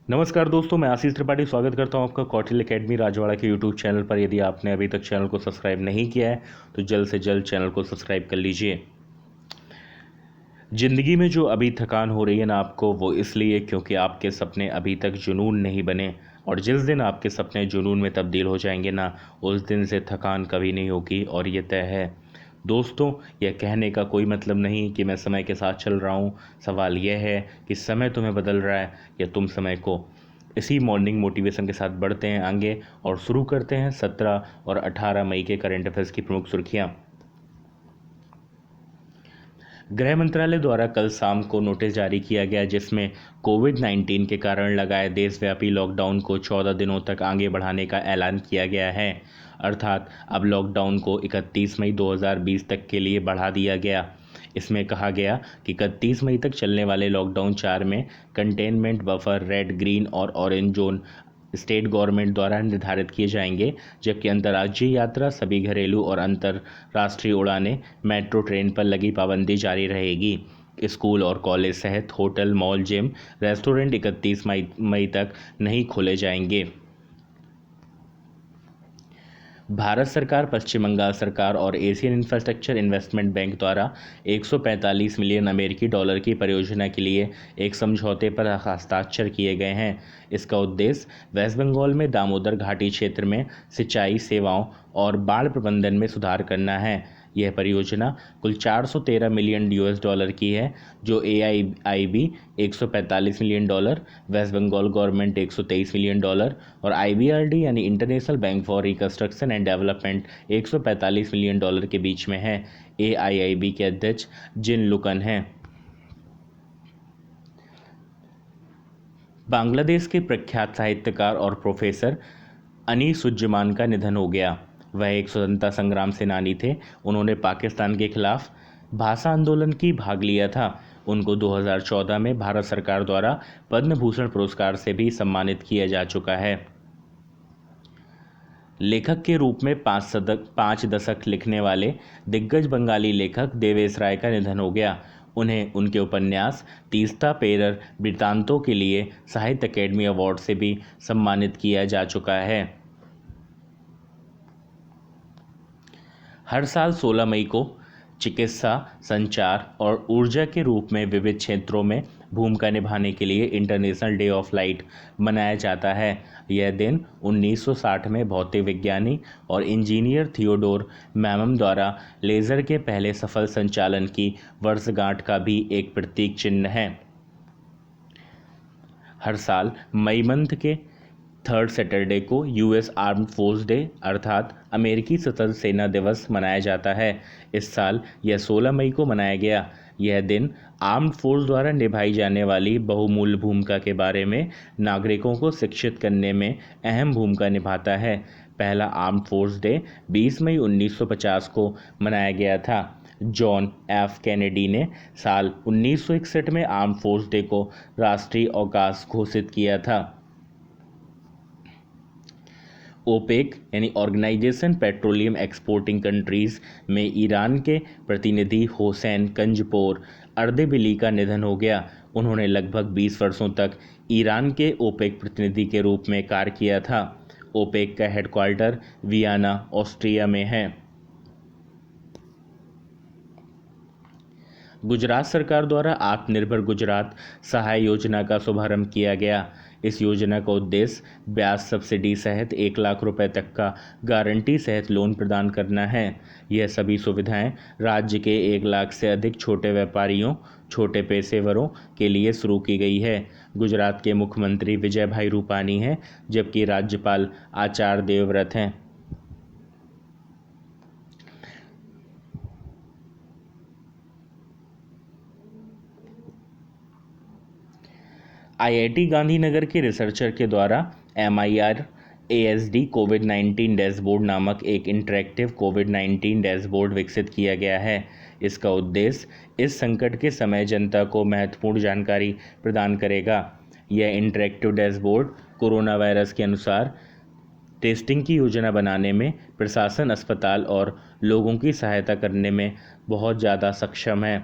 नमस्कार दोस्तों, मैं आशीष त्रिपाठी स्वागत करता हूं आपका कौटिल्य एकेडमी राजवाड़ा के यूट्यूब चैनल पर। यदि आपने अभी तक चैनल को सब्सक्राइब नहीं किया है तो जल्द से जल्द चैनल को सब्सक्राइब कर लीजिए। ज़िंदगी में जो अभी थकान हो रही है ना आपको, वो इसलिए क्योंकि आपके सपने अभी तक जुनून नहीं बने, और जिस दिन आपके सपने जुनून में तब्दील हो जाएंगे ना, उस दिन से थकान कभी नहीं होगी, और ये तय है। दोस्तों, यह कहने का कोई मतलब नहीं कि मैं समय के साथ चल रहा हूँ। सवाल यह है कि समय तुम्हें बदल रहा है या तुम समय को। इसी मॉर्निंग मोटिवेशन के साथ बढ़ते हैं आगे और शुरू करते हैं 17 और 18 मई के करंट अफेयर्स की प्रमुख सुर्खियां। गृह मंत्रालय द्वारा कल शाम को नोटिस जारी किया गया, जिसमें कोविड-19 के कारण लगाए देशव्यापी लॉकडाउन को 14 दिनों तक आगे बढ़ाने का ऐलान किया गया है। अर्थात अब लॉकडाउन को 31 मई 2020 तक के लिए बढ़ा दिया गया। इसमें कहा गया कि 31 मई तक चलने वाले लॉकडाउन 4 में कंटेनमेंट बफर रेड, ग्रीन और ऑरेंज जोन स्टेट गवर्नमेंट द्वारा निर्धारित किए जाएंगे, जबकि अंतर्राज्यीय यात्रा, सभी घरेलू और अंतर्राष्ट्रीय उड़ानें, मेट्रो ट्रेन पर लगी पाबंदी जारी रहेगी। स्कूल और कॉलेज सहित होटल, मॉल, जिम, रेस्टोरेंट 31 मई तक नहीं खोले जाएंगे। भारत सरकार, पश्चिम बंगाल सरकार और एशियन इंफ्रास्ट्रक्चर इन्वेस्टमेंट बैंक द्वारा 145 मिलियन अमेरिकी डॉलर की परियोजना के लिए एक समझौते पर हस्ताक्षर किए गए हैं। इसका उद्देश्य वेस्ट बंगाल में दामोदर घाटी क्षेत्र में सिंचाई सेवाओं और बाढ़ प्रबंधन में सुधार करना है। यह परियोजना कुल 413 मिलियन यूएस डॉलर की है, जो AIIB 145 million dollar, West Bengal government 123 million dollar और IBRD यानी international bank for reconstruction and development 145 million dollar के बीच में है। AIIB के अध्यक्ष जिन लुकन हैं। बांग्लादेश के प्रख्यात साहित्यकार और प्रोफेसर अनीसुज्जमान का निधन हो गया। वह एक स्वतंत्रता संग्राम सेनानी थे। उन्होंने पाकिस्तान के खिलाफ भाषा आंदोलन की भाग लिया था। उनको 2014 में भारत सरकार द्वारा पद्म भूषण पुरस्कार से भी सम्मानित किया जा चुका है। लेखक के रूप में 5 दशक लिखने वाले दिग्गज बंगाली लेखक देवेश राय का निधन हो गया। उन्हें उनके उपन्यास तीस्ता पेरर वृत्तांतों के लिए साहित्य अकेडमी अवार्ड से भी सम्मानित किया जा चुका है। हर साल 16 मई को चिकित्सा, संचार और ऊर्जा के रूप में विविध क्षेत्रों में भूमिका निभाने के लिए इंटरनेशनल डे ऑफ लाइट मनाया जाता है। यह दिन 1960 में भौतिक विज्ञानी और इंजीनियर थियोडोर मैमम द्वारा लेज़र के पहले सफल संचालन की वर्षगांठ का भी एक प्रतीक चिन्ह है। हर साल मई मंथ के थर्ड सैटरडे को यूएस आर्म्ड फोर्स डे अर्थात अमेरिकी सशस्त्र सेना दिवस मनाया जाता है। इस साल यह 16 मई को मनाया गया। यह दिन आर्म्ड फोर्स द्वारा निभाई जाने वाली बहुमूल्य भूमिका के बारे में नागरिकों को शिक्षित करने में अहम भूमिका निभाता है। पहला आर्म्ड फोर्स डे 20 मई 1950 को मनाया गया था। जॉन एफ कैनेडी ने साल 1961 में आर्म्ड फोर्स डे को राष्ट्रीय अवकाश घोषित किया था। ओपेक यानी ऑर्गेनाइजेशन पेट्रोलियम एक्सपोर्टिंग कंट्रीज में ईरान के प्रतिनिधि हुसैन कंजपोर अर्देबिली का निधन हो गया। उन्होंने लगभग 20 वर्षों तक ईरान के ओपेक प्रतिनिधि के रूप में कार्य किया था। ओपेक का हेडक्वार्टर वियना, ऑस्ट्रिया में है। गुजरात सरकार द्वारा आत्मनिर्भर गुजरात सहाय योजना का शुभारंभ किया गया। इस योजना का उद्देश्य ब्याज सब्सिडी सहित 1 लाख रुपए तक का गारंटी सहित लोन प्रदान करना है। यह सभी सुविधाएं राज्य के 1 लाख से अधिक छोटे व्यापारियों, छोटे पेशेवरों के लिए शुरू की गई है। गुजरात के मुख्यमंत्री विजय भाई रूपानी हैं, जबकि राज्यपाल आचार्य देवव्रत हैं। IIT गांधीनगर के रिसर्चर के द्वारा MIR ASD कोविड-19 डैशबोर्ड नामक एक इंटरैक्टिव कोविड-19 डैशबोर्ड विकसित किया गया है। इसका उद्देश्य इस संकट के समय जनता को महत्वपूर्ण जानकारी प्रदान करेगा। यह इंटरैक्टिव डैशबोर्ड कोरोना वायरस के अनुसार टेस्टिंग की योजना बनाने में, प्रशासन, अस्पताल और लोगों की सहायता करने में बहुत ज़्यादा सक्षम है।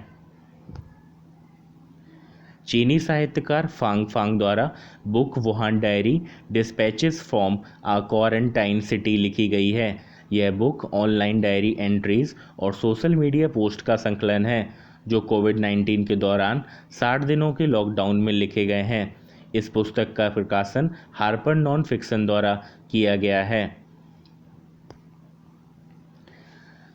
चीनी साहित्यकार फांग फांग द्वारा book Wuhan diary dispatches from a quarantine city लिखी गई है। यह बुक ऑनलाइन डायरी एंट्रीज और सोशल मीडिया पोस्ट का संकलन है जो कोविड-19 के दौरान 60 दिनों के लॉकडाउन में लिखे गए हैं। इस पुस्तक का प्रकाशन हार्पर नॉन फिक्शन द्वारा किया गया है।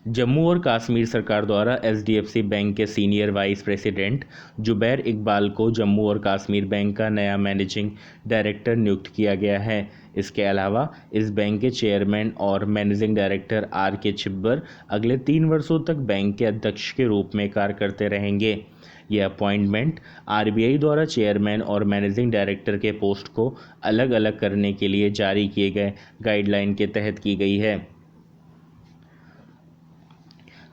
जम्मू और कश्मीर सरकार द्वारा एचडीएफसी बैंक के senior vice president Zubair Iqbal को जम्मू और कश्मीर बैंक का नया मैनेजिंग डायरेक्टर नियुक्त किया गया है। इसके अलावा इस बैंक के चेयरमैन और मैनेजिंग डायरेक्टर आर के छिब्बर अगले 3 वर्षों तक बैंक के अध्यक्ष के रूप में कार्य करते रहेंगे। यह अपॉइंटमेंट आरबीआई द्वारा चेयरमैन और मैनेजिंग डायरेक्टर के पोस्ट को अलग अलग करने के लिए जारी किए गए गाइडलाइन के तहत की गई है।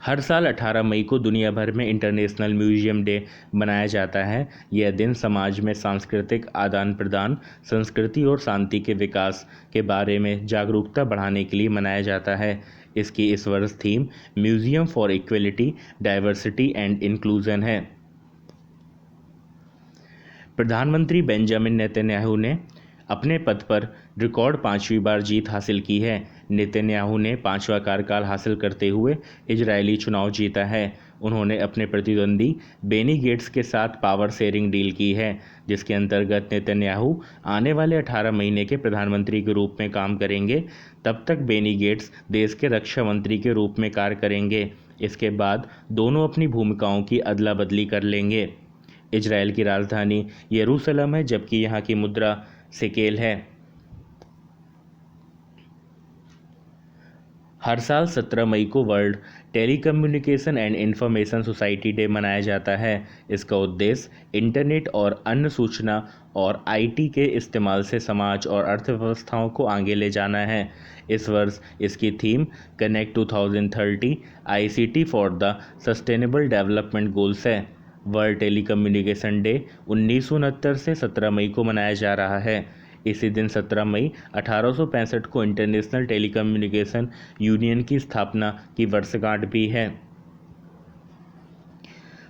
हर साल 18 मई को दुनिया भर में इंटरनेशनल म्यूजियम डे मनाया जाता है। यह दिन समाज में सांस्कृतिक आदान प्रदान, संस्कृति और शांति के विकास के बारे में जागरूकता बढ़ाने के लिए मनाया जाता है। इसकी इस वर्ष theme museum for equality, diversity and inclusion है। प्रधानमंत्री बेंजामिन नेतन्याहू ने अपने पद पर रिकॉर्ड 5वीं बार जीत हासिल की है। नेतन्याहू ने 5वां कार्यकाल हासिल करते हुए इजरायली चुनाव जीता है। उन्होंने अपने प्रतिद्वंदी बेनी गेट्स के साथ पावर शेयरिंग डील की है, जिसके अंतर्गत नेतन्याहू आने वाले 18 महीने के प्रधानमंत्री के रूप में काम करेंगे। तब तक बेनी गेट्स देश के रक्षा मंत्री के रूप में कार्य करेंगे। इसके बाद दोनों अपनी भूमिकाओं की अदला बदली कर लेंगे। इजरायल की राजधानी यरूशलेम है, जबकि यहाँ की मुद्रा शेकेल है। हर साल 17 मई को world telecommunication and information society day मनाया जाता है। इसका उद्देश्य इंटरनेट और अन्य सूचना और आईटी के इस्तेमाल से समाज और अर्थव्यवस्थाओं को आगे ले जाना है। इस वर्ष इसकी theme connect 2030 ICT for the sustainable development goals है। वर्ल्ड टेलीकम्युनिकेशन डे 1969 से 17 मई को मनाया जा रहा है। इसी दिन 17 मई 1865 को इंटरनेशनल टेलीकम्युनिकेशन यूनियन की स्थापना की वर्षगांठ भी है।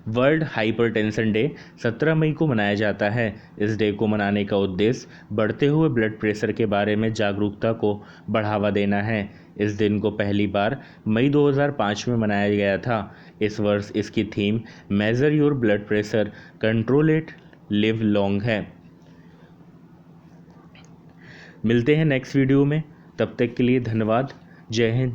वर्ल्ड हाइपरटेंशन डे 17 मई को मनाया जाता है। इस डे को मनाने का उद्देश्य बढ़ते हुए ब्लड प्रेशर के बारे में जागरूकता को बढ़ावा देना है। इस दिन को पहली बार मई 2005 में मनाया गया था। इस वर्ष इसकी theme major your blood pressure, control it, live long है। मिलते हैं नेक्स्ट वीडियो में, तब तक के लिए धन्यवाद। जय हिंद।